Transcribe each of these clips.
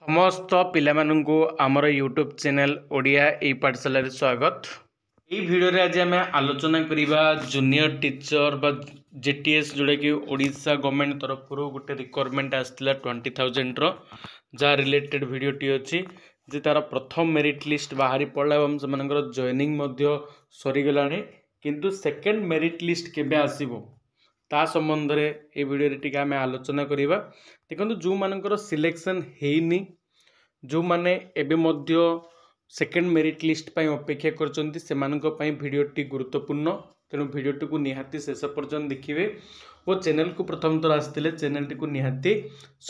समस्त पिलामानंकु आमर YouTube channel Odia ए पाठशाला स्वागत। ये वीडियो रे आज आम आलोचना करवा जूनियर टीचर बा जेटीएस जोड़ा कि ओडिशा गवर्नमेंट तरफ गोटे रिक्वायरमेंट आसाला 20,000 जहाँ रिलेटेड वीडियोटी अच्छी जे तार प्रथम मेरिट लिस्ट बाहरी पड़ा और से जॉइनिंग सरीगला किंतु सेकेंड मेरिट लिस्ट केबे आसीबो ता संबंध में ये वीडियो टी आम आलोचना करवा। देखो जो मानकर सिलेक्शन हेनी जो माने एबे मध्य सेकेंड मेरिट लिस्ट पाई अपेक्षा करचंती सेमानक पाई वीडियोटी गुरुत्वपूर्ण तेणु वीडियोटी को निहाती शेष पर्यंत देखिए और चैनल को प्रथम थर आसते चैनल को निहाती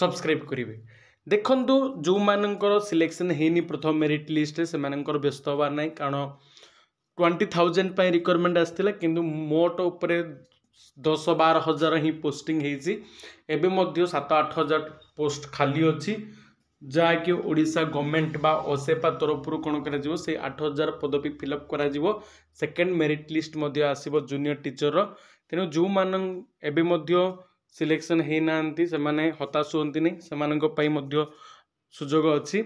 सब्सक्राइब करेंगे। देखु जो मानकर सिलेक्शन हेनी प्रथम मेरिट लिस्ट से व्यस्त हबार ना कारण 20,000 रिक्वायरमेंट आसाला किंतु मोट उपरे 10-12 हजार ही पोस्टिंग एबे मध्य 7-8 हजार पोस्ट खाली अच्छी जहाँकि ओडिशा गवर्नमेंट बा ओसेपा तरफ कौन कर 8,000 पदवी फिलअप कर सेकेंड मेरिट लिस्ट आसीबो जूनियर टीचर तेणु जो मान एबे मध्य सिलेक्शन है ना से माने हताश होती नहीं से सुजोग अच्छी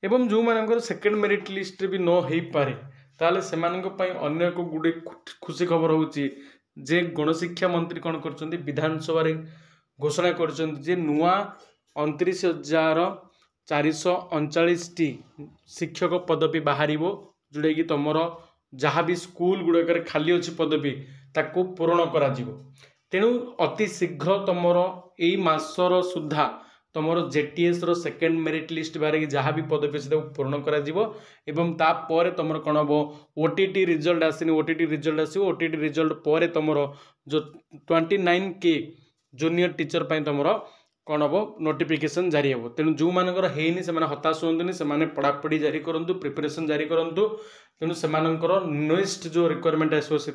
एवं जो मानकर सेकेंड मेरिट लिस्ट भी न हो पारे ताले से अन्य एक गुड़े खुशी खबर होची जे गणशिक्षा मंत्री कौन कर विधानसभा घोषणा कर नुआ 29,439 शिक्षक पदवी बाहर जोड़ा कि तुम जहाँ भी स्कूल गुड़ाक खाली अच्छी पदवी ताको पूरण करा तेणु अति शीघ्र तुम यही मासर सुधा तुम JTS row second merit list बारे जहाँ भी पदवी से पूर्ण करा तापर तुम कौन हम ओटीटी रिजल्ट आसनी ओटीटी रिजल्ट आस ओटीटी रिजल्ट पर तुम जो 29K जूनियर टीचर पर तुम कौन हम नोटिफिकेशन जारी हे तेणु जो मानकर हेनी से हताश होंगे से पढ़ापढ़ी जारी करूँ प्रिपरेशन जारी करूँ तेणु से नेक्स्ट जो रिक्वायरमेंट आसो से